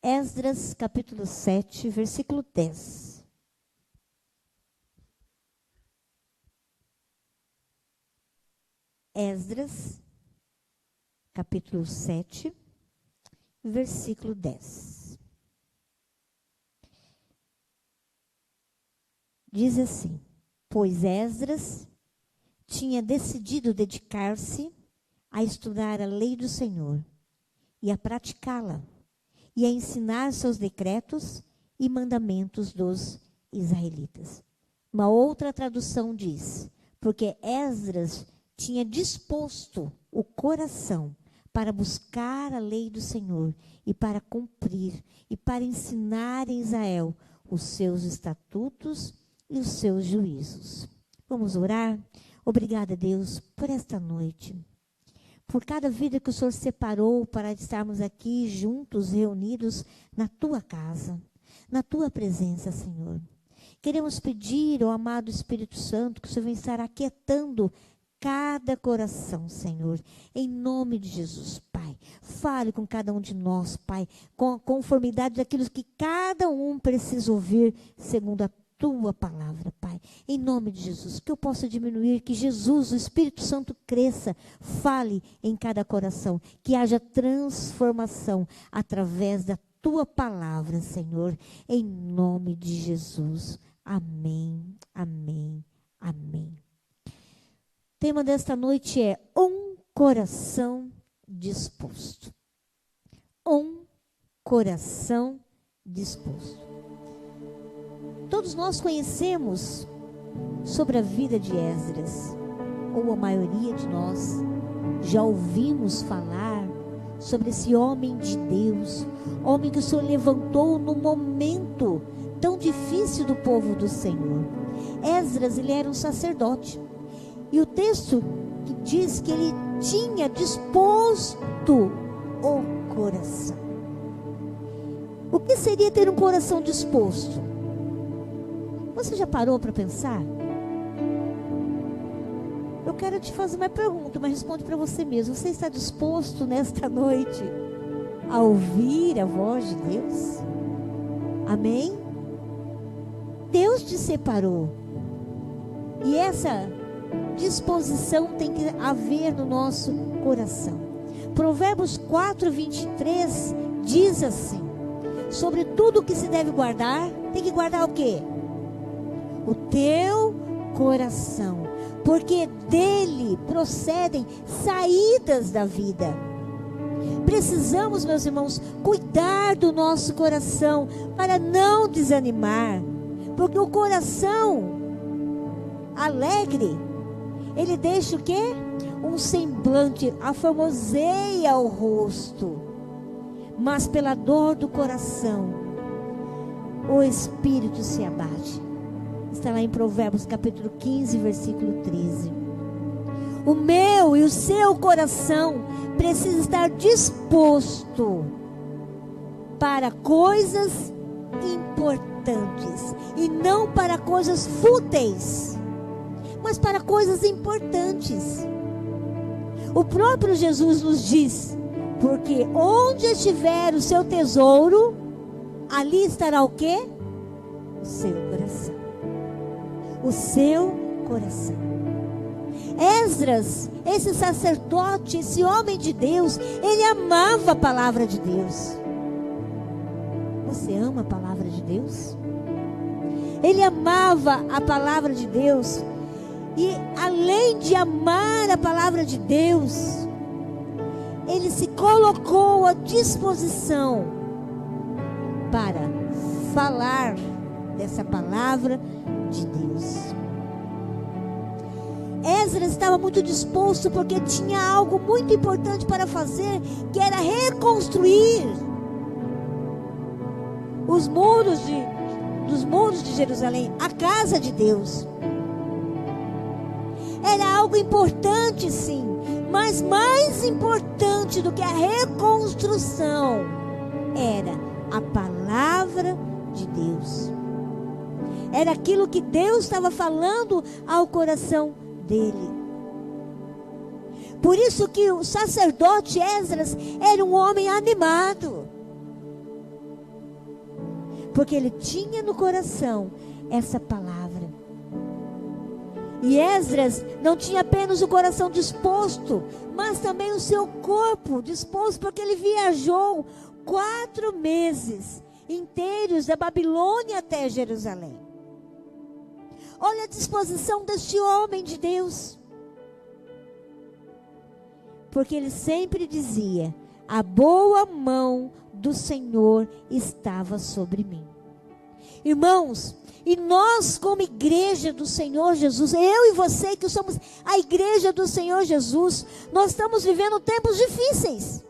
Esdras, capítulo 7, versículo 10. Esdras, capítulo 7, versículo 10. Diz assim: pois Esdras tinha decidido dedicar-se a estudar a lei do Senhor e a praticá-la, e a ensinar seus decretos e mandamentos dos israelitas. Uma outra tradução diz: porque Esdras tinha disposto o coração para buscar a lei do Senhor e para cumprir e para ensinar em Israel os seus estatutos e os seus juízos. Vamos orar? Obrigada, Deus, por esta noite, por cada vida que o Senhor separou para estarmos aqui juntos, reunidos na Tua casa, na Tua presença, Senhor. Queremos pedir ao amado Espírito Santo que o Senhor venha estar aquietando cada coração, Senhor, em nome de Jesus, Pai. Fale com cada um de nós, Pai, com a conformidade daquilo que cada um precisa ouvir, segundo a Tua palavra, Pai, em nome de Jesus, que eu possa diminuir, que Jesus, o Espírito Santo, cresça, fale em cada coração, que haja transformação através da Tua palavra, Senhor, em nome de Jesus. Amém, amém, amém. O tema desta noite é um coração disposto. Um coração disposto. Todos nós conhecemos sobre a vida de Esdras, ou a maioria de nós já ouvimos falar sobre esse homem de Deus, homem que o Senhor levantou no momento tão difícil do povo do Senhor. Esdras, ele era um sacerdote, e o texto que diz que ele tinha disposto o coração. O que seria ter um coração disposto? Você já parou para pensar? Eu quero te fazer uma pergunta, mas responde para você mesmo. Você está disposto nesta noite a ouvir a voz de Deus? Amém? Deus te separou. E essa disposição tem que haver no nosso coração. Provérbios 4:23 diz assim: sobre tudo que se deve guardar, tem que guardar o quê? O teu coração, porque dele procedem saídas da vida. Precisamos, meus irmãos, cuidar do nosso coração para não desanimar, porque o coração alegre, ele deixa o quê? Um semblante, aformoseia o rosto, mas pela dor do coração o espírito se abate. Está lá em Provérbios capítulo 15, versículo 13. O meu e o seu coração precisa estar disposto para coisas importantes e não para coisas fúteis, mas para coisas importantes. O próprio Jesus nos diz: porque onde estiver o seu tesouro, ali estará o quê? O seu coração. O seu coração. Esdras, esse sacerdote, esse homem de Deus, ele amava a palavra de Deus. Você ama a palavra de Deus? Ele amava a palavra de Deus. E além de amar a palavra de Deus, ele se colocou à disposição para falar dessa palavra de Deus. Esdras estava muito disposto porque tinha algo muito importante para fazer, que era reconstruir os muros de Jerusalém, a casa de Deus. Era algo importante, sim, mas mais importante do que a reconstrução era a palavra de Deus. Era aquilo que Deus estava falando ao coração dele. Por isso que o sacerdote Esdras era um homem animado. porque ele tinha no coração essa palavra. E Esdras não tinha apenas o coração disposto, mas também o seu corpo disposto, porque ele viajou 4 meses inteiros da Babilônia até Jerusalém. Olha a disposição deste homem de Deus. Porque ele sempre dizia: a boa mão do Senhor estava sobre mim. Irmãos, e nós como igreja do Senhor Jesus, eu e você que somos a igreja do Senhor Jesus, nós estamos vivendo tempos difíceis.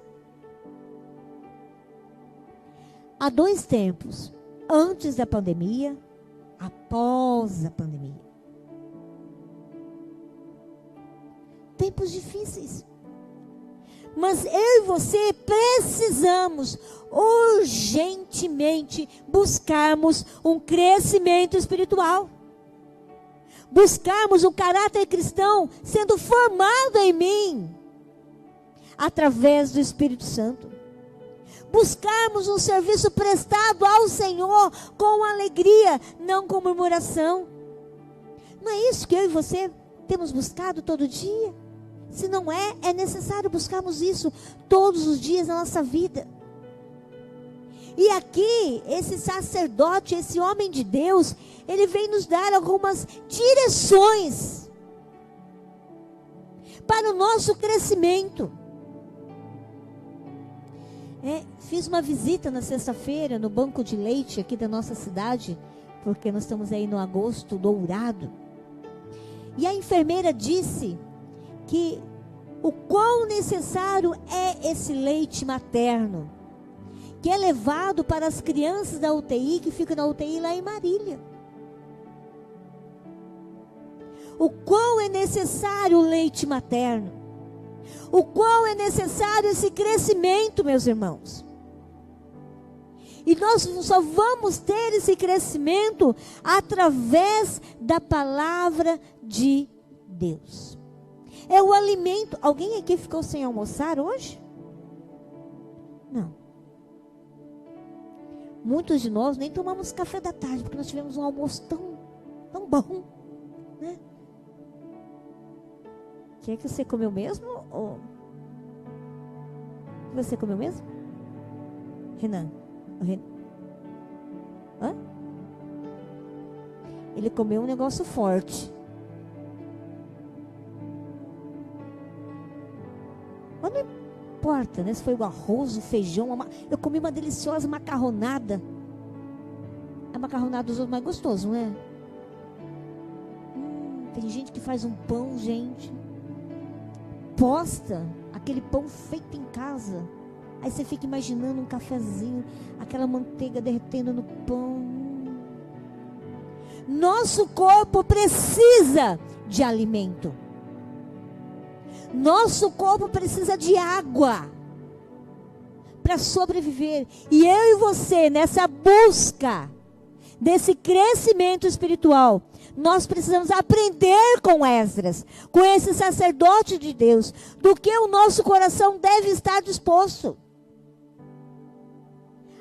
Há 2 tempos, antes da pandemia, após a pandemia. Tempos difíceis. Mas eu e você precisamos urgentemente buscarmos um crescimento espiritual. Buscarmos um caráter cristão sendo formado em mim através do Espírito Santo. Buscarmos um serviço prestado ao Senhor com alegria, não com murmuração. Não é isso que eu e você temos buscado todo dia? Se não é, é necessário buscarmos isso todos os dias da nossa vida. E aqui, esse sacerdote, esse homem de Deus, ele vem nos dar algumas direções para o nosso crescimento. Fiz uma visita na sexta-feira no banco de leite aqui da nossa cidade, porque nós estamos aí no agosto dourado. E a enfermeira disse que o quão necessário é esse leite materno, que é levado para as crianças da UTI, que ficam na UTI lá em Marília. O quão é necessário o leite materno, o quão é necessário esse crescimento, meus irmãos. E nós só vamos ter esse crescimento através da palavra de Deus. É o alimento. Alguém aqui ficou sem almoçar hoje? Não. Muitos de nós nem tomamos café da tarde, porque nós tivemos um almoço tão bom, né? O que é que você comeu mesmo? Ou... O que você comeu mesmo? Renan? Hã? Ele comeu um negócio forte. Mas não importa, né? Se foi o arroz, o feijão. Eu comi uma deliciosa macarronada. A macarronada dos outros mais gostoso, não é? Tem gente que faz um pão, gente. Posta aquele pão feito em casa. Aí você fica imaginando um cafezinho, aquela manteiga derretendo no pão. Nosso corpo precisa de alimento. Nosso corpo precisa de água para sobreviver. E eu e você, nessa busca desse crescimento espiritual, nós precisamos aprender com Esdras, com esse sacerdote de Deus, do que o nosso coração deve estar disposto.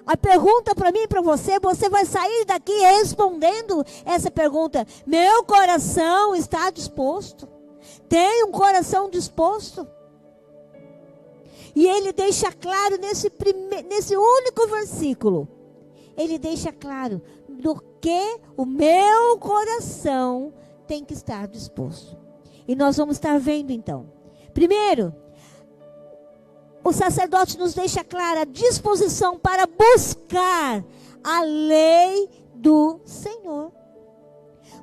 A pergunta para mim e para você vai sair daqui respondendo essa pergunta. Meu coração está disposto? Tem um coração disposto? E ele deixa claro nesse único versículo. Ele deixa claro do que o meu coração tem que estar disposto. E nós vamos estar vendo então. Primeiro, o sacerdote nos deixa clara a disposição para buscar a lei do Senhor.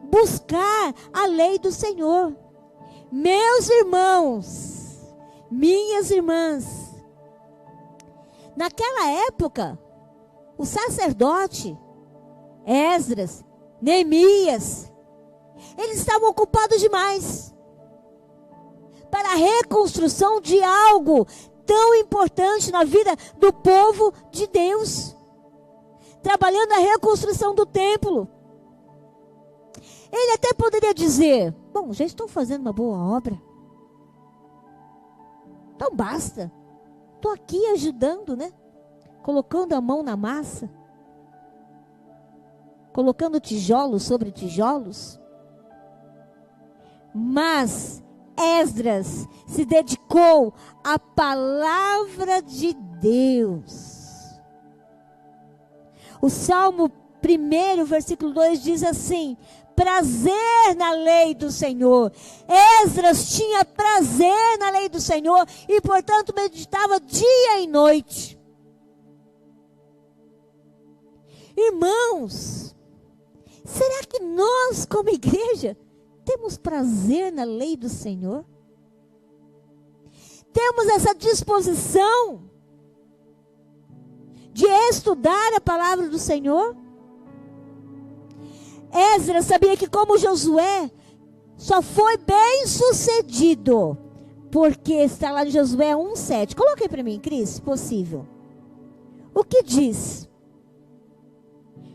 Buscar a lei do Senhor. Meus irmãos, minhas irmãs, naquela época, o sacerdote, Esdras, Neemias, eles estavam ocupados demais para a reconstrução de algo tão importante na vida do povo de Deus, trabalhando a reconstrução do templo. Ele até poderia dizer: bom, já estou fazendo uma boa obra, então basta, estou aqui ajudando, né? Colocando a mão na massa. colocando tijolos sobre tijolos. Mas Esdras se dedicou à palavra de Deus. O Salmo 1, versículo 2 diz assim: prazer na lei do Senhor. Esdras tinha prazer na lei do Senhor e, portanto, meditava dia e noite. Irmãos, será que nós, como igreja, temos prazer na lei do Senhor? Temos essa disposição de estudar a palavra do Senhor? Esdras sabia que, como Josué, só foi bem sucedido, porque está lá em Josué 1:7. Coloque aí para mim, Cris, se possível. O que diz?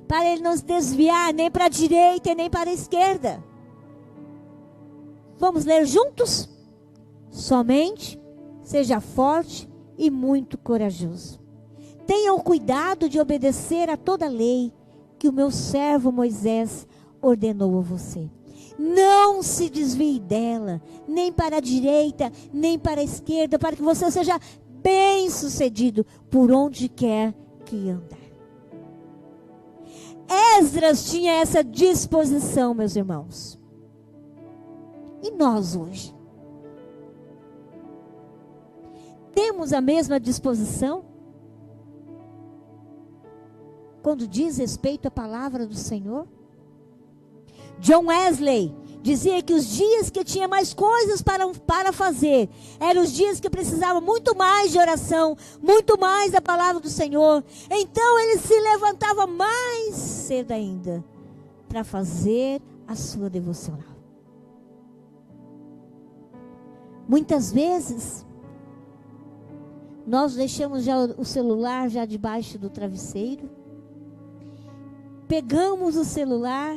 Para ele não se desviar nem para a direita e nem para a esquerda. Vamos ler juntos? Somente seja forte e muito corajoso. Tenham cuidado de obedecer a toda a lei que o meu servo Moisés ordenou a você. Não se desvie dela, nem para a direita, nem para a esquerda, para que você seja bem-sucedido por onde quer que andar. Esdras tinha essa disposição, meus irmãos. E nós hoje? Temos a mesma disposição? Quando diz respeito à palavra do Senhor? John Wesley dizia que os dias que tinha mais coisas para fazer, eram os dias que precisava muito mais de oração, muito mais da palavra do Senhor. Então ele se levantava mais cedo ainda para fazer a sua devocional. Muitas vezes nós deixamos já o celular já debaixo do travesseiro, pegamos o celular.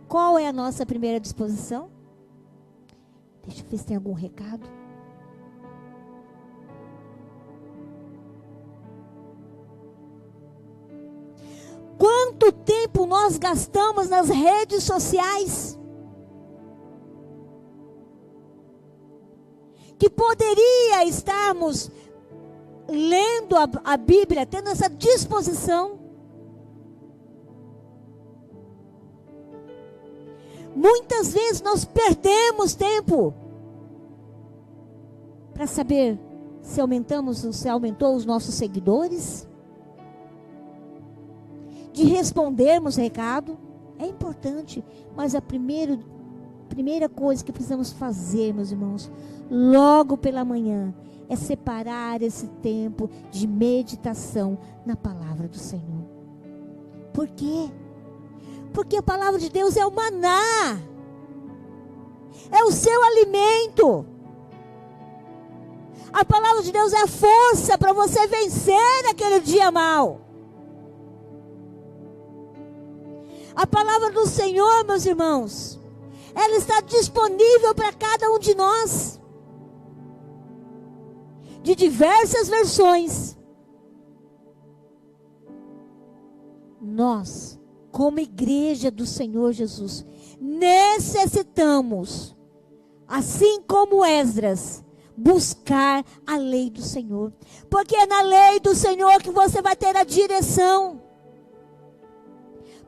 Qual é a nossa primeira disposição? Deixa eu ver se tem algum recado. Quanto tempo nós gastamos nas redes sociais? Que poderia estarmos lendo a Bíblia, tendo essa disposição. Muitas vezes nós perdemos tempo para saber se aumentou os nossos seguidores, de respondermos recado. É importante, mas a primeira coisa que precisamos fazer, meus irmãos, logo pela manhã, é separar esse tempo de meditação na palavra do Senhor. Por quê? Porque a palavra de Deus é o maná, é o seu alimento. A palavra de Deus é a força para você vencer aquele dia mau. A palavra do Senhor, meus irmãos, ela está disponível para cada um de nós, de diversas versões. Nós, como igreja do Senhor Jesus, necessitamos, assim como Esdras, buscar a lei do Senhor. Porque é na lei do Senhor que você vai ter a direção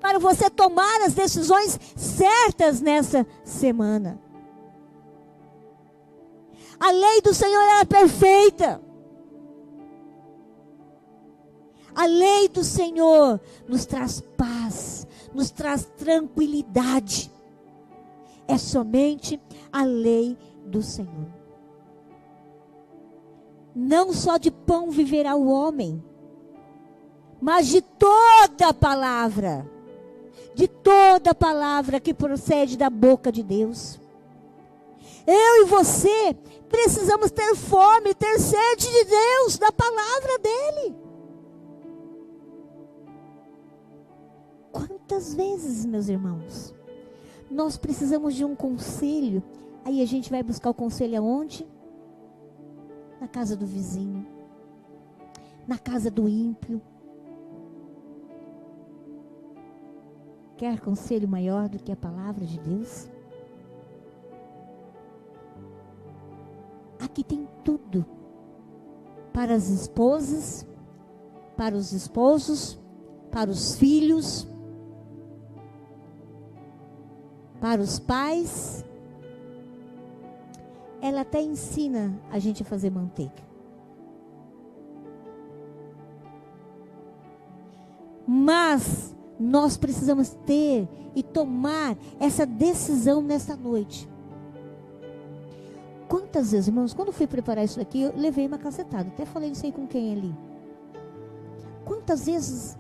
para você tomar as decisões certas nessa semana. A lei do Senhor é perfeita. A lei do Senhor nos traz paz, nos traz tranquilidade. É somente a lei do Senhor. Não só de pão viverá o homem, mas de toda a palavra. De toda a palavra que procede da boca de Deus. Eu e você precisamos ter fome, ter sede de Deus, da palavra dEle. Quantas vezes, meus irmãos, nós precisamos de um conselho, aí a gente vai buscar o conselho aonde? Na casa do vizinho, na casa do ímpio. Quer conselho maior do que a palavra de Deus? Aqui tem tudo. Para as esposas, para os esposos, para os filhos, para os pais. Ela até ensina a gente a fazer manteiga. Mas nós precisamos ter e tomar essa decisão nessa noite. Quantas vezes, irmãos, quando eu fui preparar isso daqui, eu levei uma cacetada. Até falei, não sei com quem ali. Quantas vezes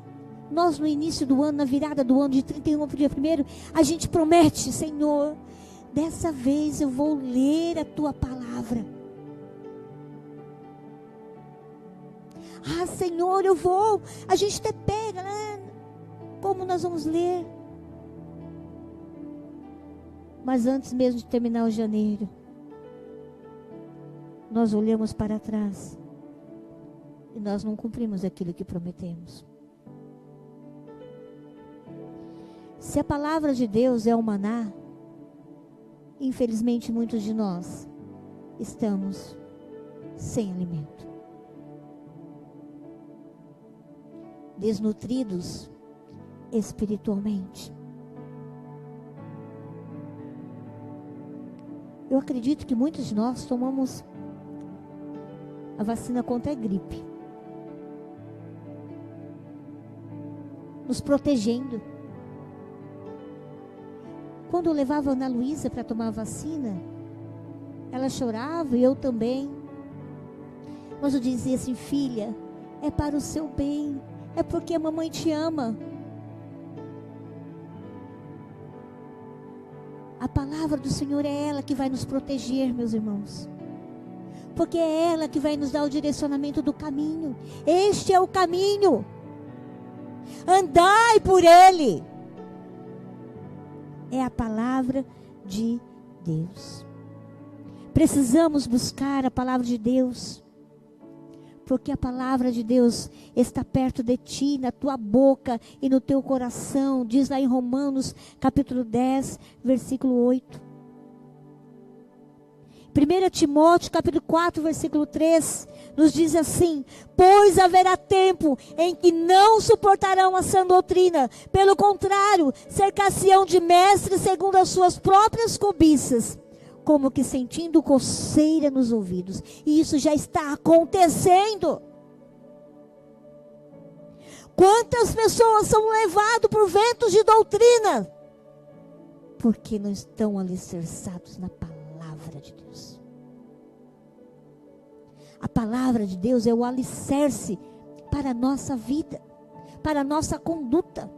nós no início do ano, na virada do ano de 31 para o dia 1º, a gente promete, Senhor, dessa vez eu vou ler a tua palavra. Ah, Senhor, eu vou. A gente até pega, né? Como nós vamos ler? Mas antes mesmo de terminar o janeiro, nós olhamos para trás e nós não cumprimos aquilo que prometemos. Se a palavra de Deus é o maná, infelizmente muitos de nós estamos sem alimento, desnutridos espiritualmente. Eu acredito que muitos de nós tomamos a vacina contra a gripe, nos protegendo. Quando eu levava a Ana Luísa para tomar a vacina, ela chorava e eu também. Mas eu dizia assim, filha, é para o seu bem, é porque a mamãe te ama. A palavra do Senhor é ela que vai nos proteger, meus irmãos. Porque é ela que vai nos dar o direcionamento do caminho. Este é o caminho. Andai por ele. É a palavra de Deus. Precisamos buscar a palavra de Deus. Porque a palavra de Deus está perto de ti, na tua boca e no teu coração. Diz lá em Romanos, capítulo 10, versículo 8. 1 Timóteo, capítulo 4, versículo 3, nos diz assim: pois haverá tempo em que não suportarão a sã doutrina, pelo contrário, cercar-se-ão de mestres segundo as suas próprias cobiças, como que sentindo coceira nos ouvidos. E isso já está acontecendo. Quantas pessoas são levadas por ventos de doutrina? Porque não estão alicerçados na palavra de Deus. A palavra de Deus é o alicerce para a nossa vida, para a nossa conduta.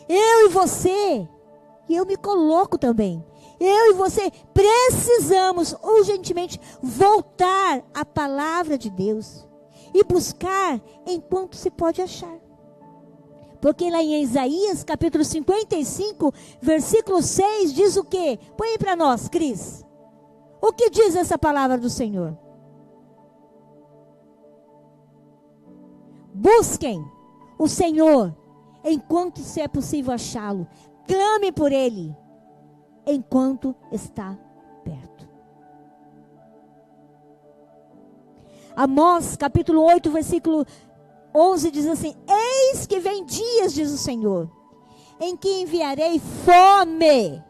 Eu e você, e eu me coloco também, eu e você precisamos urgentemente voltar à palavra de Deus e buscar enquanto se pode achar. Porque lá em Isaías, capítulo 55, versículo 6, diz o quê? Põe aí para nós, Cris. O que diz essa palavra do Senhor? Busquem o Senhor enquanto se é possível achá-lo. Clame por Ele enquanto está perto. Amós, capítulo 8, versículo 11 diz assim: eis que vem dias, diz o Senhor, em que enviarei fome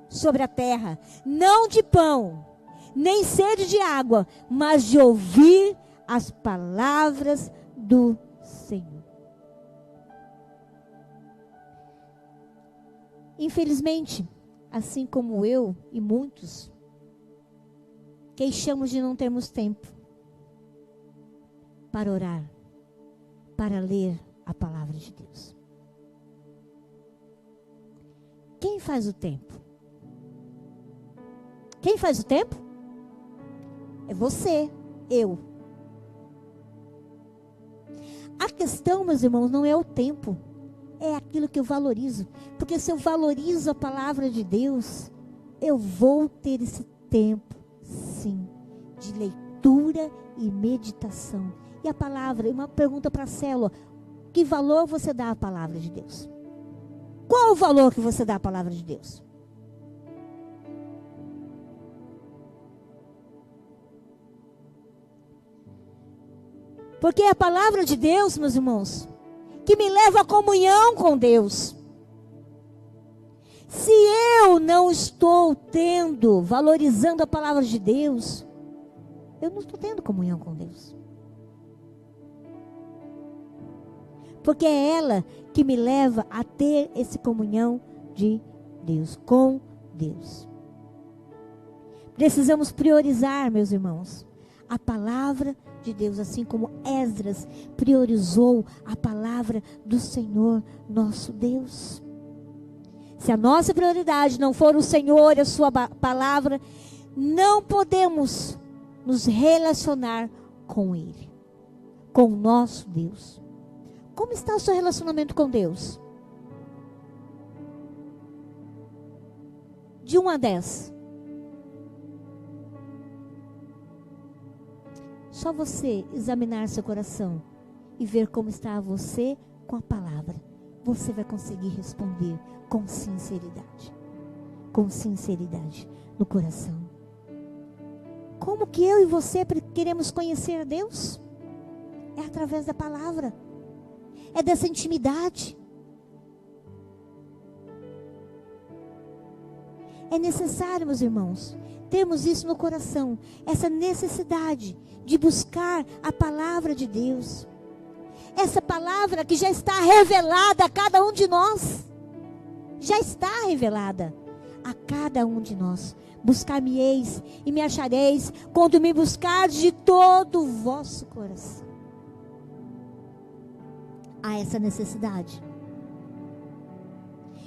sobre a terra, não de pão, nem sede de água, mas de ouvir as palavras do Senhor. Infelizmente, assim como eu e muitos, queixamos de não termos tempo para orar, para ler a palavra de Deus. Quem faz o tempo? Quem faz o tempo? É você, eu. A questão, meus irmãos, não é o tempo, é aquilo que eu valorizo. Porque se eu valorizo a palavra de Deus, eu vou ter esse tempo, sim, de leitura e meditação. E a palavra, uma pergunta para a célula: que valor você dá à palavra de Deus? Qual o valor que você dá à palavra de Deus? Porque é a palavra de Deus, meus irmãos, que me leva à comunhão com Deus. Se eu não estou valorizando a palavra de Deus, eu não estou tendo comunhão com Deus. Porque é ela que me leva a ter essa comunhão de Deus, com Deus. Precisamos priorizar, meus irmãos, a palavra de Deus, assim como Esdras priorizou a palavra do Senhor, nosso Deus. Se a nossa prioridade não for o Senhor e a sua palavra, não podemos nos relacionar com Ele, com o nosso Deus. Como está o seu relacionamento com Deus? De 1 a 10. Só você examinar seu coração e ver como está você com a palavra. Você vai conseguir responder com sinceridade. Com sinceridade no coração. Como que eu e você queremos conhecer a Deus? É através da palavra. É dessa intimidade. É necessário, meus irmãos, termos isso no coração. Essa necessidade de buscar a palavra de Deus. Essa palavra que já está revelada a cada um de nós. Já está revelada a cada um de nós. Buscar-me-eis e me achareis quando me buscardes de todo o vosso coração. Há essa necessidade.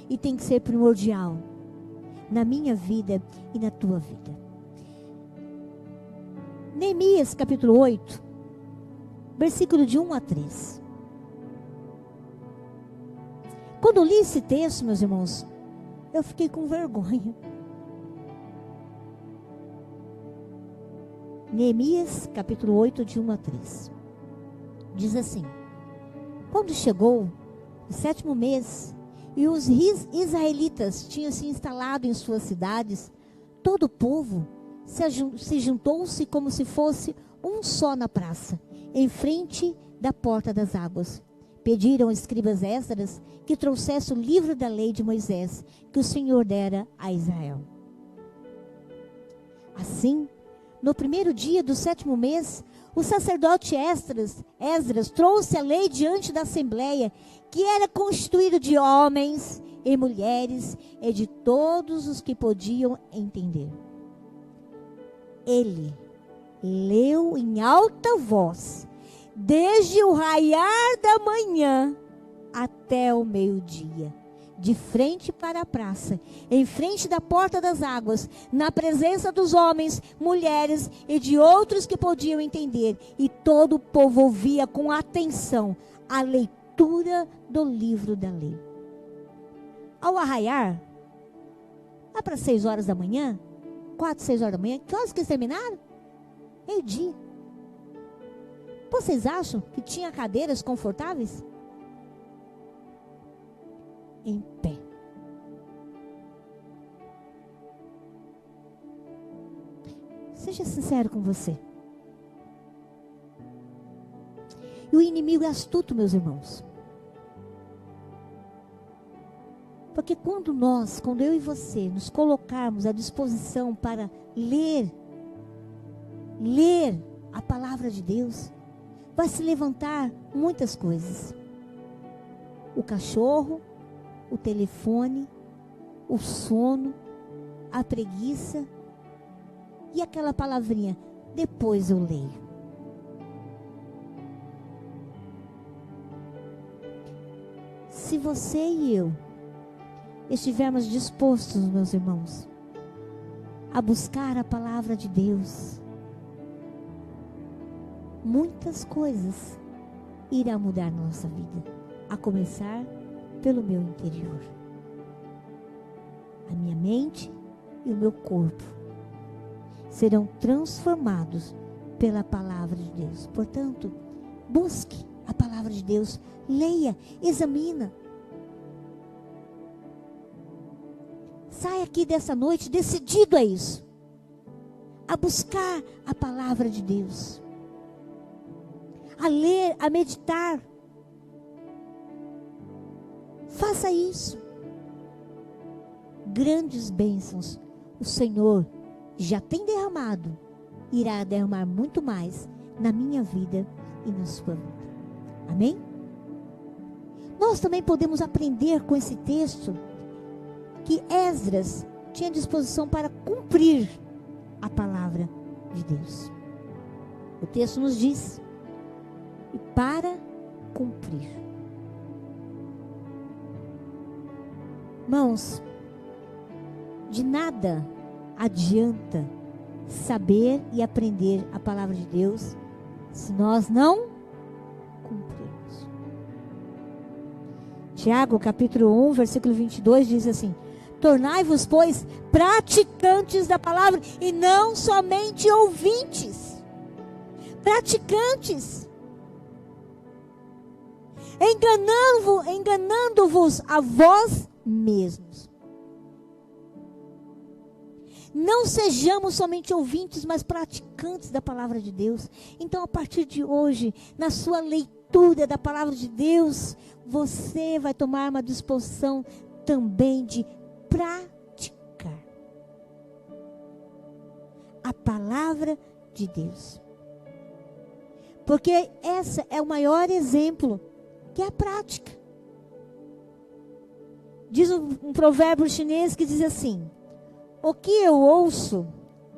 E tem que ser primordial na minha vida e na tua vida. Neemias capítulo 8, versículo de 1 a 3. Quando eu li esse texto, meus irmãos, eu fiquei com vergonha. Neemias capítulo 8, de 1 a 3. Diz assim: quando chegou o 7º mês e os israelitas tinham se instalado em suas cidades, todo o povo se juntou-se como se fosse um só na praça, em frente da porta das águas. Pediram aos escribas Esdras que trouxesse o livro da lei de Moisés, que o Senhor dera a Israel. Assim, no primeiro dia do 7º mês, o sacerdote Esdras trouxe a lei diante da assembleia, que era constituída de homens e mulheres e de todos os que podiam entender. Ele leu em alta voz, desde o raiar da manhã até o meio-dia, de frente para a praça, em frente da porta das águas, na presença dos homens, mulheres e de outros que podiam entender. E todo o povo ouvia com atenção a leitura do livro da lei. Ao arraiar, lá para 6 horas da manhã, 4, 6 horas da manhã, que horas que eles terminaram? Meio-dia. Vocês acham que tinha cadeiras confortáveis? Em pé. Seja sincero com você. E o inimigo é astuto, meus irmãos. Porque quando eu e você nos colocarmos à disposição para ler a palavra de Deus, vai se levantar muitas coisas. O cachorro, o telefone, o sono, a preguiça e aquela palavrinha, depois eu leio. Se você e eu estivermos dispostos, meus irmãos, a buscar a palavra de Deus, muitas coisas irão mudar na nossa vida, a começar pelo meu interior. A minha mente e o meu corpo serão transformados pela palavra de Deus. Portanto, busque a palavra de Deus, leia, examina. Sai aqui dessa noite decidido a isso. A buscar a palavra de Deus. A ler, a meditar. Faça isso. Grandes bênçãos o Senhor já tem derramado. Irá derramar muito mais na minha vida e na sua vida. Amém? Nós também podemos aprender com esse texto que Esdras tinha disposição para cumprir a palavra de Deus. O texto nos diz: e para cumprir. Irmãos, de nada adianta saber e aprender a palavra de Deus se nós não cumprirmos. Tiago, capítulo 1, versículo 22 diz assim: tornai-vos, pois, praticantes da palavra e não somente ouvintes. Praticantes. Enganando-vos a vós mesmos. Não sejamos somente ouvintes, mas praticantes da palavra de Deus. Então, a partir de hoje, na sua leitura da palavra de Deus, você vai tomar uma disposição também de praticar a palavra de Deus. Porque esse é o maior exemplo, que é a prática. Diz um provérbio chinês que diz assim: o que eu ouço,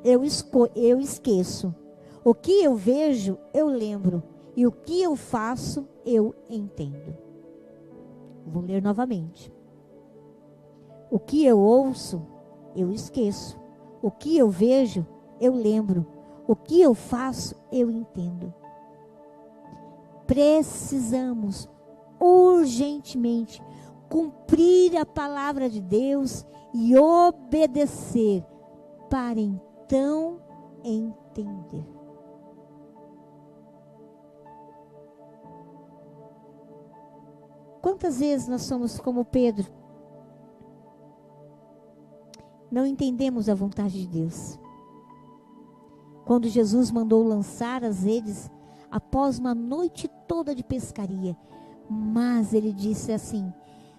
eu esqueço. O que eu vejo, eu lembro. E o que eu faço, eu entendo. Vou ler novamente. O que eu ouço, eu esqueço. O que eu vejo, eu lembro. O que eu faço, eu entendo. Precisamos urgentemente cumprir a palavra de Deus e obedecer para então entender. Quantas vezes nós somos como Pedro? Não entendemos a vontade de Deus. Quando Jesus mandou lançar as redes após uma noite toda de pescaria, mas ele disse assim: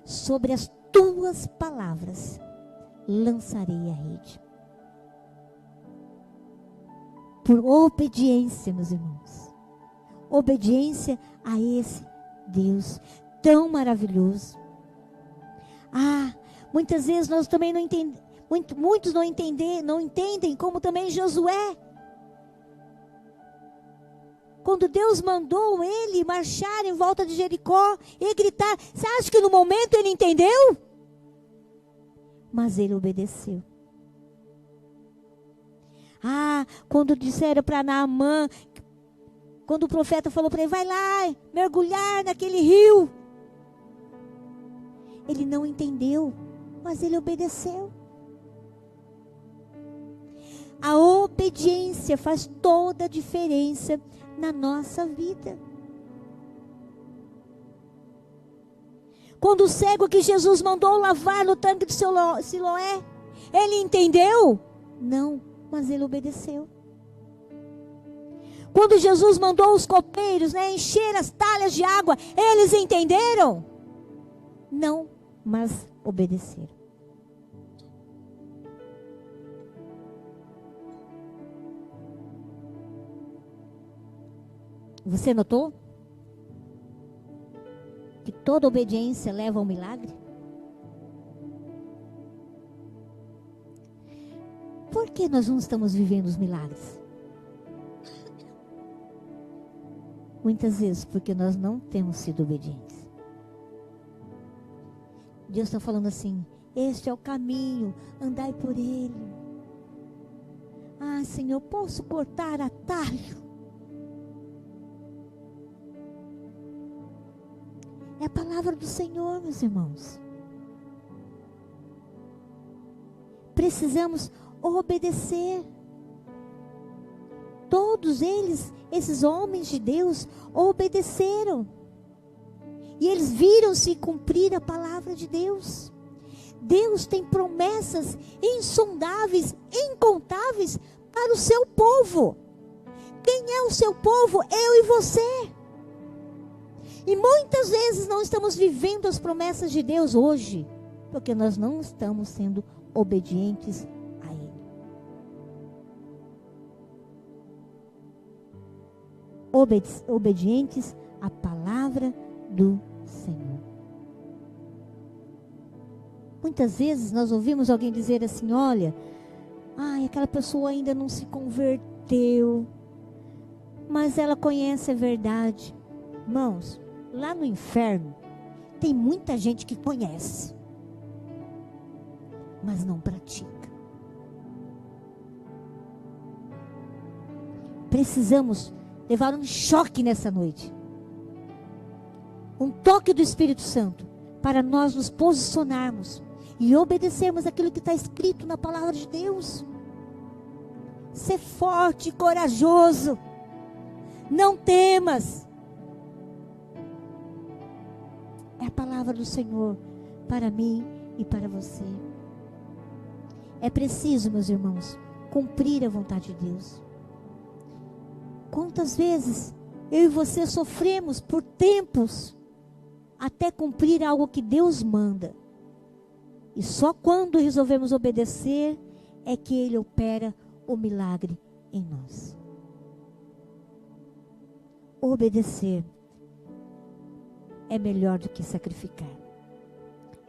sobre as tuas palavras lançarei a rede. Por obediência, meus irmãos. Obediência a esse Deus tão maravilhoso. Muitas vezes nós também não entendemos, muitos não entendem como também Josué. Quando Deus mandou ele marchar em volta de Jericó e gritar, você acha que no momento ele entendeu? Mas ele obedeceu. Quando disseram para Naamã, quando o profeta falou para ele, vai lá mergulhar naquele rio. Ele não entendeu, mas ele obedeceu. A obediência faz toda a diferença na nossa vida. Quando o cego que Jesus mandou lavar no tanque de Siloé, ele entendeu? Não, mas ele obedeceu. Quando Jesus mandou os copeiros, encher as talhas de água, eles entenderam? Não, mas obedeceram. Você notou? Que toda obediência leva ao milagre? Por que nós não estamos vivendo os milagres? Muitas vezes porque nós não temos sido obedientes. Deus está falando assim: este é o caminho, andai por ele. Senhor, posso cortar atalho? É a palavra do Senhor, meus irmãos. Precisamos obedecer. Todos eles, esses homens de Deus, obedeceram. E eles viram-se cumprir a palavra de Deus. Deus tem promessas insondáveis, incontáveis para o seu povo. Quem é o seu povo? Eu e você. E muitas vezes não estamos vivendo as promessas de Deus hoje, porque nós não estamos sendo obedientes a Ele. Obedientes à palavra do Senhor. Muitas vezes nós ouvimos alguém dizer assim: olha, aquela pessoa ainda não se converteu, mas ela conhece a verdade. Irmãos, lá no inferno tem muita gente que conhece, mas não pratica. Precisamos levar um choque nessa noite, um toque do Espírito Santo, para nós nos posicionarmos e obedecermos aquilo que está escrito na palavra de Deus. Ser forte e corajoso, não temas. É a palavra do Senhor para mim e para você. É preciso, meus irmãos, cumprir a vontade de Deus. Quantas vezes eu e você sofremos por tempos até cumprir algo que Deus manda. E só quando resolvemos obedecer é que Ele opera o milagre em nós. Obedecer é melhor do que sacrificar.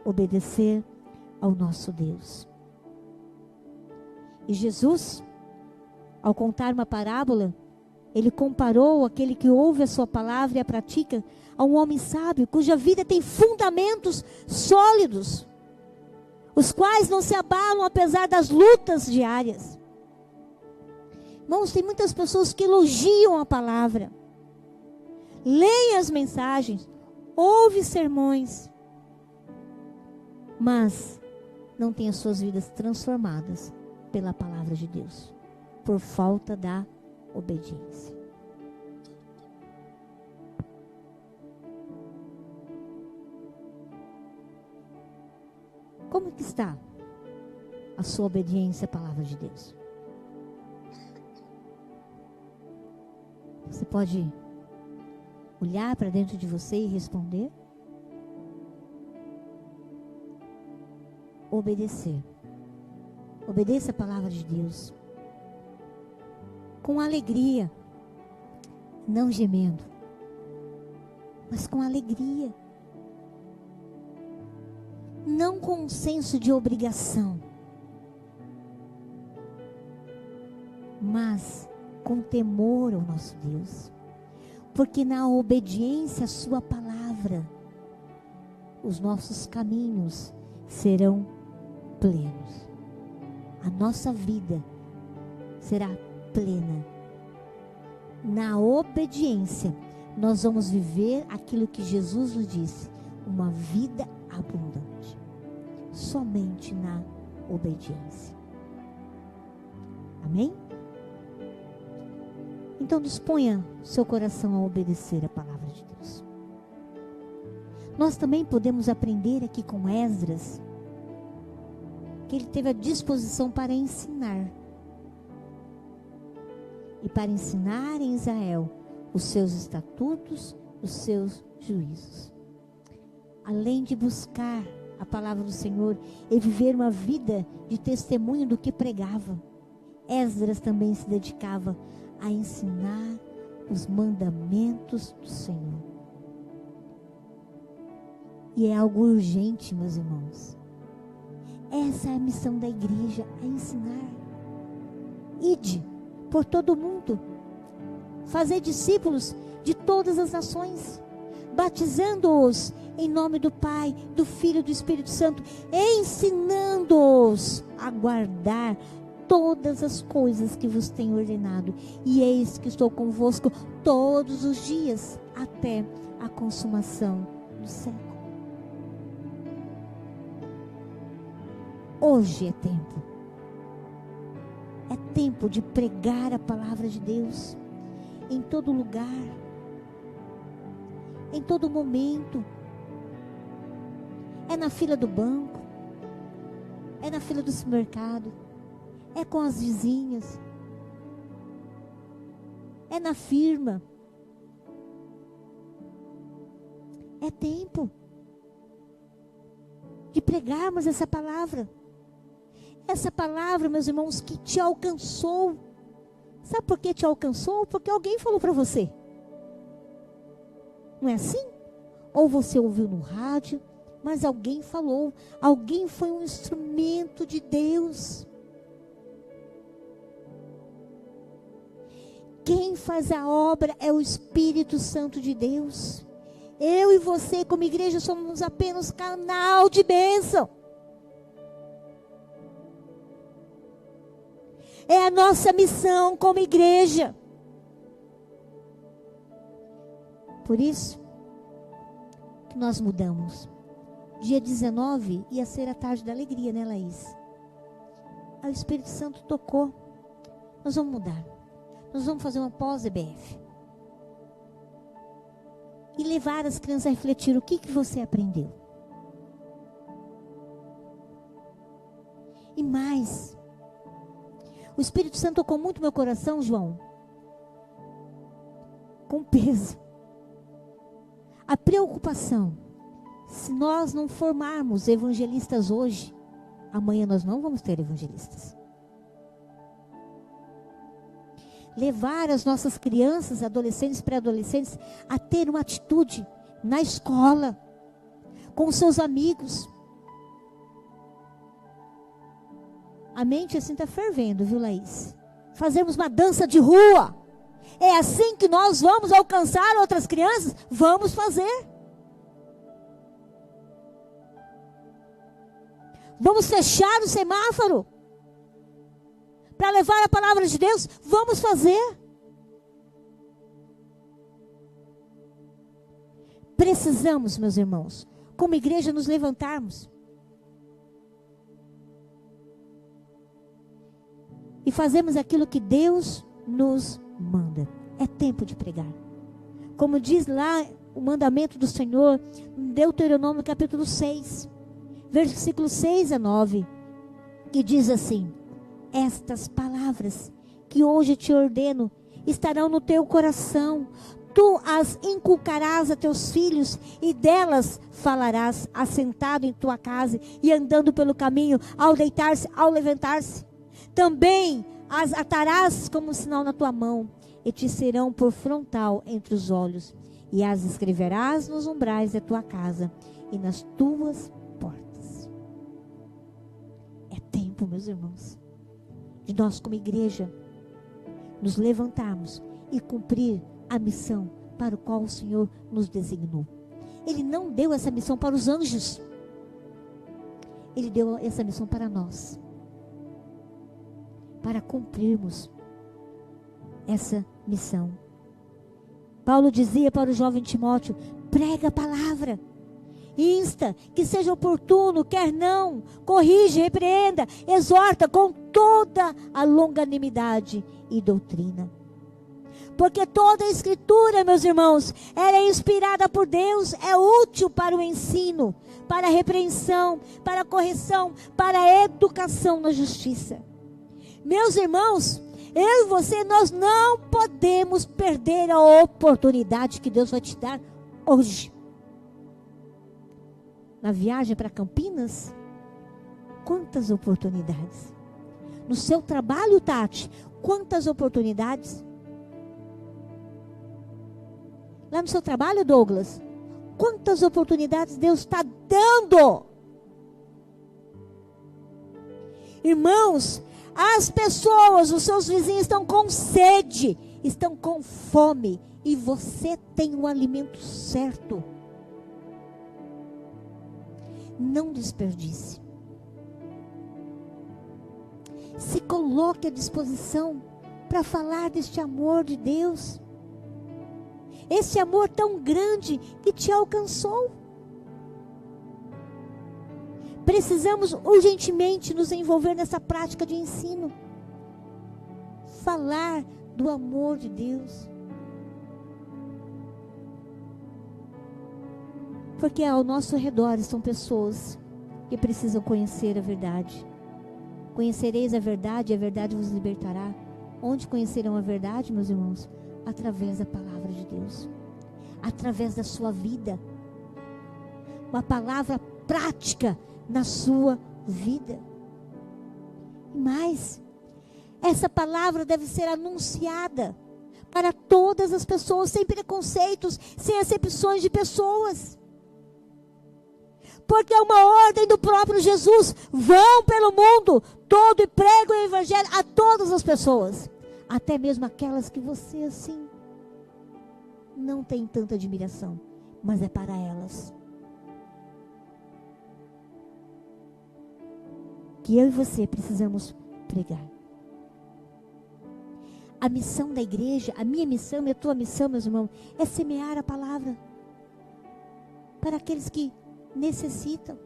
Obedecer ao nosso Deus. E Jesus, ao contar uma parábola, Ele comparou aquele que ouve a sua palavra e a pratica a um homem sábio, cuja vida tem fundamentos sólidos, os quais não se abalam apesar das lutas diárias. Irmãos, tem muitas pessoas que elogiam a palavra, leem as mensagens, ouvem sermões, mas não têm as suas vidas transformadas pela palavra de Deus, por falta da obediência. Como que está a sua obediência à palavra de Deus? Você pode olhar para dentro de você e responder? Obedecer. Obedeça a palavra de Deus com alegria, não gemendo, mas com alegria, não com um senso de obrigação, mas com temor ao nosso Deus, porque na obediência à sua palavra, os nossos caminhos serão plenos, a nossa vida será plena. Na obediência, nós vamos viver aquilo que Jesus nos disse, uma vida abundante, somente na obediência. Amém? Então disponha seu coração a obedecer a palavra de Deus. Nós também podemos aprender aqui com Esdras, que ele teve a disposição para ensinar. E para ensinar em Israel os seus estatutos, os seus juízos. Além de buscar a palavra do Senhor e viver uma vida de testemunho do que pregava, Esdras também se dedicava a ensinar os mandamentos do Senhor. E é algo urgente, meus irmãos. Essa é a missão da igreja, é ensinar. Ide por todo o mundo, fazer discípulos de todas as nações, batizando-os em nome do Pai, do Filho e do Espírito Santo, ensinando-os a guardar todas as coisas que vos tenho ordenado, e eis que estou convosco todos os dias, até a consumação do século. Hoje é tempo. É tempo de pregar a palavra de Deus em todo lugar, em todo momento. É na fila do banco, é na fila do supermercado, é com as vizinhas, é na firma. É tempo de pregarmos essa palavra. Essa palavra, meus irmãos, que te alcançou. Sabe por que te alcançou? Porque alguém falou para você. Não é assim? Ou você ouviu no rádio, mas alguém falou. Alguém foi um instrumento de Deus. Quem faz a obra é o Espírito Santo de Deus. Eu e você, como igreja, somos apenas canal de bênção. É a nossa missão como igreja. Por isso que nós mudamos. Dia 19 ia ser a tarde da alegria, né, Laís? Aí o Espírito Santo tocou. Nós vamos mudar. Nós vamos fazer uma pós-EBF. E levar as crianças a refletir o que você aprendeu. E mais, o Espírito Santo tocou muito meu coração, João, com peso. A preocupação, se nós não formarmos evangelistas hoje, amanhã nós não vamos ter evangelistas. Levar as nossas crianças, adolescentes, pré-adolescentes, a ter uma atitude na escola, com seus amigos. A mente assim está fervendo, viu, Laís? Fazermos uma dança de rua. É assim que nós vamos alcançar outras crianças? Vamos fazer. Vamos fechar o semáforo para levar a palavra de Deus? Vamos fazer. Precisamos, meus irmãos, como igreja, nos levantarmos e fazemos aquilo que Deus nos manda. É tempo de pregar. Como diz lá o mandamento do Senhor, em Deuteronômio capítulo 6, versículos 6 a 9, que diz assim: estas palavras que hoje te ordeno estarão no teu coração. Tu as inculcarás a teus filhos e delas falarás assentado em tua casa e andando pelo caminho, ao deitar-se, ao levantar-se. Também as atarás como sinal na tua mão e te serão por frontal entre os olhos. E as escreverás nos umbrais da tua casa e nas tuas portas. É tempo, meus irmãos, de nós como igreja nos levantarmos e cumprir a missão para a qual o Senhor nos designou. Ele não deu essa missão para os anjos. Ele deu essa missão para nós. Para cumprirmos essa missão. Paulo dizia para o jovem Timóteo: prega a palavra. Insta, que seja oportuno, quer não, corrige, repreenda, exorta com toda a longanimidade e doutrina. Porque toda a escritura, meus irmãos, ela é inspirada por Deus, é útil para o ensino, para a repreensão, para a correção, para a educação na justiça. Meus irmãos, eu e você, nós não podemos perder a oportunidade que Deus vai te dar hoje. Na viagem para Campinas, quantas oportunidades. No seu trabalho, Tati, quantas oportunidades. Lá no seu trabalho, Douglas, quantas oportunidades Deus está dando. Irmãos, as pessoas, os seus vizinhos estão com sede, estão com fome, e você tem o alimento certo. Não desperdice. Se coloque à disposição para falar deste amor de Deus. Esse amor tão grande que te alcançou. Precisamos urgentemente nos envolver nessa prática de ensino. Falar do amor de Deus. Porque ao nosso redor estão pessoas que precisam conhecer a verdade. Conhecereis a verdade e a verdade vos libertará. Onde conhecerão a verdade, meus irmãos? Através da palavra de Deus. Através da sua vida. Uma palavra prática na sua vida. E mais, essa palavra deve ser anunciada para todas as pessoas, sem preconceitos, sem acepções de pessoas. Porque é uma ordem do próprio Jesus. Vão pelo mundo todo e pregam o evangelho a todas as pessoas. Até mesmo aquelas que você assim não tem tanta admiração. Mas é para elas. Que eu e você precisamos pregar. A missão da igreja, a minha missão e a tua missão, meus irmãos, é semear a palavra para aqueles que necessitam.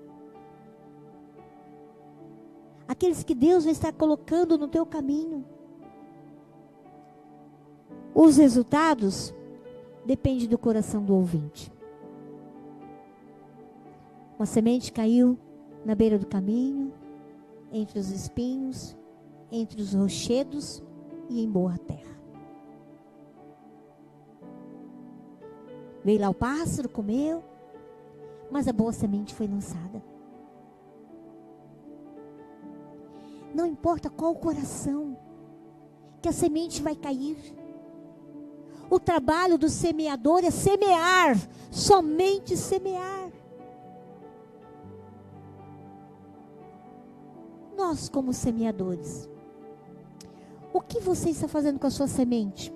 Aqueles que Deus vai estar colocando no teu caminho. Os resultados dependem do coração do ouvinte. Uma semente caiu na beira do caminho, entre os espinhos, entre os rochedos e em boa terra. Veio lá o pássaro, comeu, mas a boa semente foi lançada. Não importa qual o coração que a semente vai cair. O trabalho do semeador é semear, somente semear. Nós, como semeadores, o que você está fazendo com a sua semente?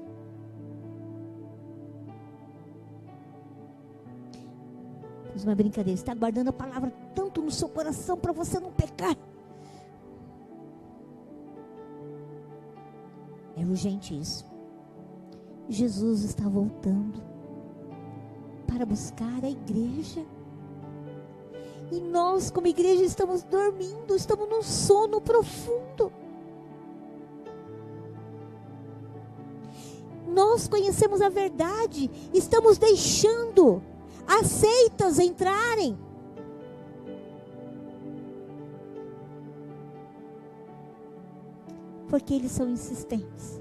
Fiz uma brincadeira, está guardando a palavra tanto no seu coração para você não pecar. É urgente isso. Jesus está voltando para buscar a igreja. E nós, como igreja, estamos dormindo, estamos num sono profundo. Nós conhecemos a verdade, estamos deixando as seitas entrarem. Porque eles são insistentes.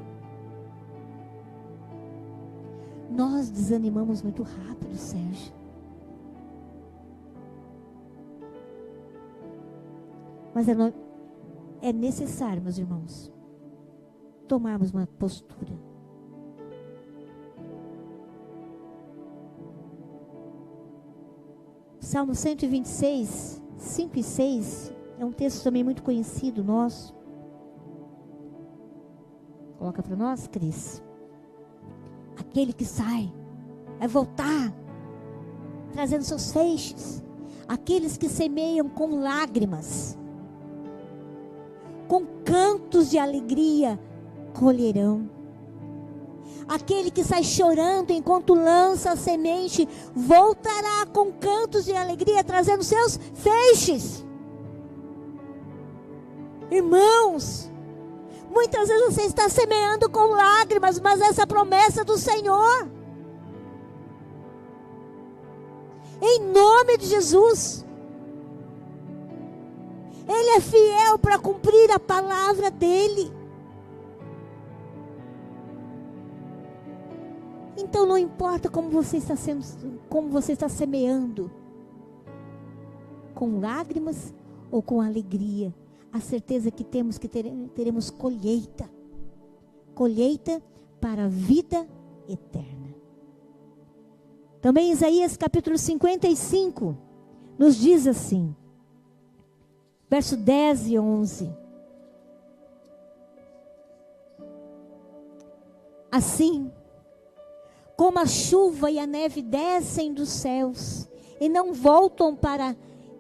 Nós desanimamos muito rápido, Sérgio. Mas é necessário, meus irmãos, tomarmos uma postura. Salmo 126, 5 e 6, é um texto também muito conhecido nosso. Coloca para nós, Cris. Aquele que sai, vai voltar, trazendo seus feixes. Aqueles que semeiam com lágrimas, com cantos de alegria, colherão. Aquele que sai chorando enquanto lança a semente, voltará com cantos de alegria, trazendo seus feixes. Irmãos, muitas vezes você está semeando com lágrimas, mas essa promessa do Senhor, em nome de Jesus, Ele é fiel para cumprir a palavra dEle. Então não importa como você está semeando, com lágrimas ou com alegria, a certeza que temos que teremos colheita para a vida eterna. Também Isaías capítulo 55 nos diz assim, verso 10 e 11. Assim, como a chuva e a neve descem dos céus e não voltam para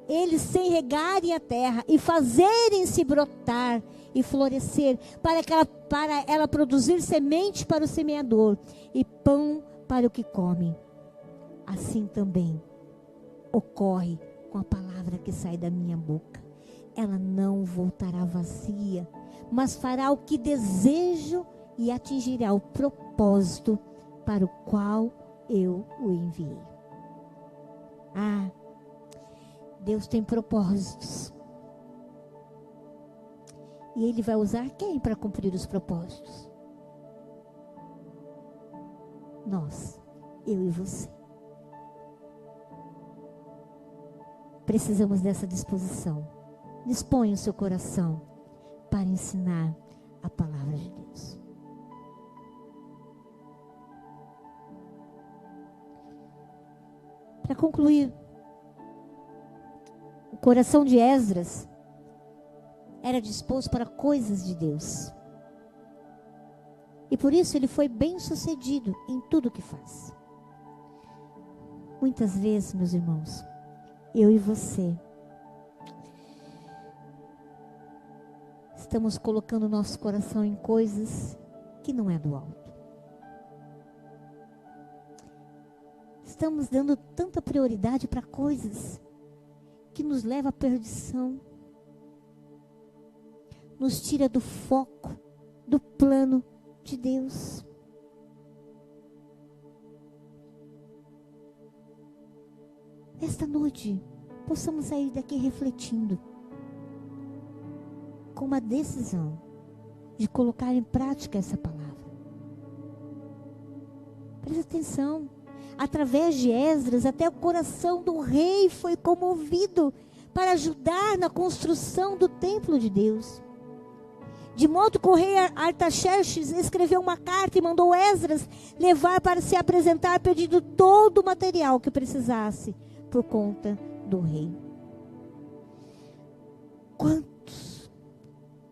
eles sem regarem a terra e fazerem-se brotar e florescer, para ela produzir semente para o semeador e pão para o que come. Assim também ocorre com a palavra que sai da minha boca. Ela não voltará vazia, mas fará o que desejo e atingirá o propósito para o qual eu o enviei. Deus tem propósitos. E Ele vai usar quem para cumprir os propósitos? Nós, eu e você. Precisamos dessa disposição. Disponha o seu coração para ensinar a palavra de Deus. Para concluir, o coração de Esdras era disposto para coisas de Deus. E por isso ele foi bem-sucedido em tudo que faz. Muitas vezes, meus irmãos, eu e você estamos colocando nosso coração em coisas que não é do alto. Estamos dando tanta prioridade para coisas que nos leva à perdição. Nos tira do foco, do plano de Deus. Esta noite, possamos sair daqui refletindo com uma decisão de colocar em prática essa palavra. Presta atenção. Através de Esdras, até o coração do rei foi comovido para ajudar na construção do templo de Deus. De modo que o rei Artaxerxes escreveu uma carta e mandou Esdras levar para se apresentar, pedindo todo o material que precisasse por conta do rei.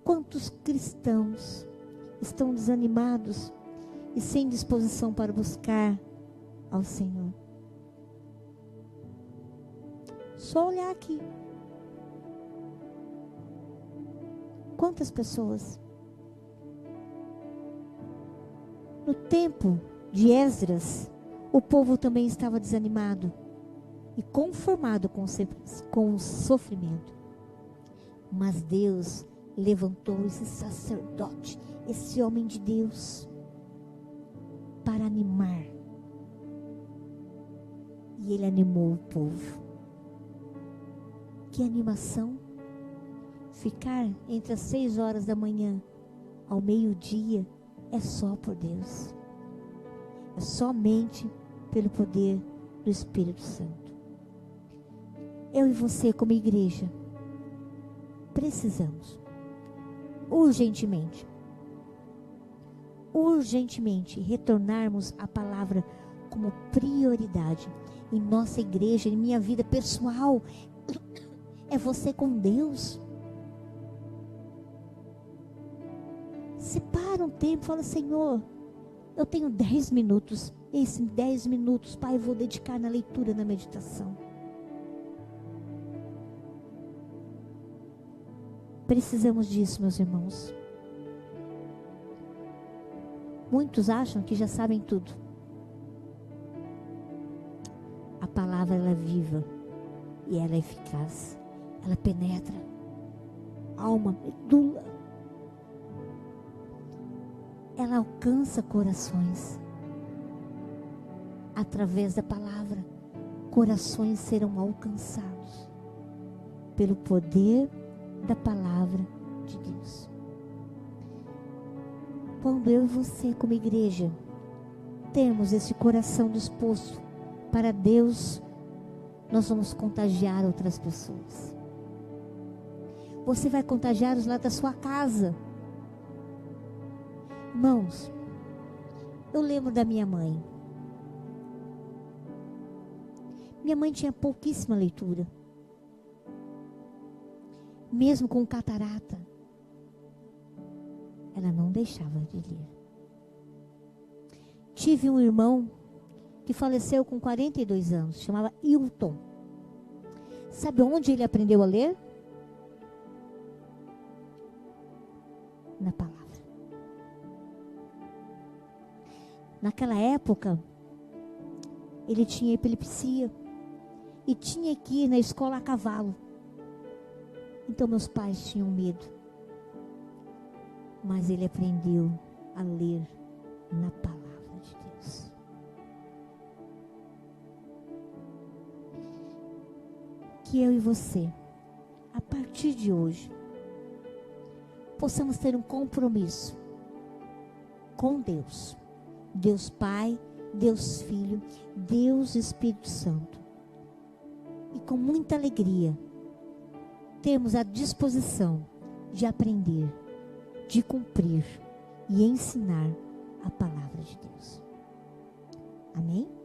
Quantos cristãos estão desanimados e sem disposição para buscar ao Senhor? Só olhar aqui. Quantas pessoas? No tempo de Esdras, o povo também estava desanimado e conformado com o sofrimento. Mas Deus levantou esse sacerdote, esse homem de Deus, para animar. E ele animou o povo. Que animação! Ficar entre as 6 horas da manhã ao meio-dia é só por Deus. É somente pelo poder do Espírito Santo. Eu e você, como igreja, precisamos urgentemente retornarmos à palavra como prioridade em nossa igreja, em minha vida pessoal. É você com Deus. Separa um tempo, fala: Senhor, eu tenho 10 minutos. Esses 10 minutos, Pai, eu vou dedicar na leitura, na meditação. Precisamos disso, meus irmãos. Muitos acham que já sabem tudo. A palavra, ela é viva e ela é eficaz. Ela penetra alma, medula. Ela alcança corações. Através da palavra, corações serão alcançados pelo poder da palavra de Deus. Quando eu e você, como igreja, temos esse coração disposto para Deus, nós vamos contagiar outras pessoas. Você vai contagiar os lá da sua casa. Irmãos, eu lembro da minha mãe. Minha mãe tinha pouquíssima leitura. Mesmo com catarata, ela não deixava de ler. Tive um irmão que faleceu com 42 anos, chamava Hilton. Sabe onde ele aprendeu a ler? Na palavra. Naquela época, ele tinha epilepsia e tinha que ir na escola a cavalo. Então meus pais tinham medo. Mas ele aprendeu a ler na palavra de Deus. Que eu e você, a partir de hoje, possamos ter um compromisso com Deus. Deus Pai, Deus Filho, Deus Espírito Santo. E com muita alegria, temos a disposição de aprender, de cumprir e ensinar a palavra de Deus. Amém?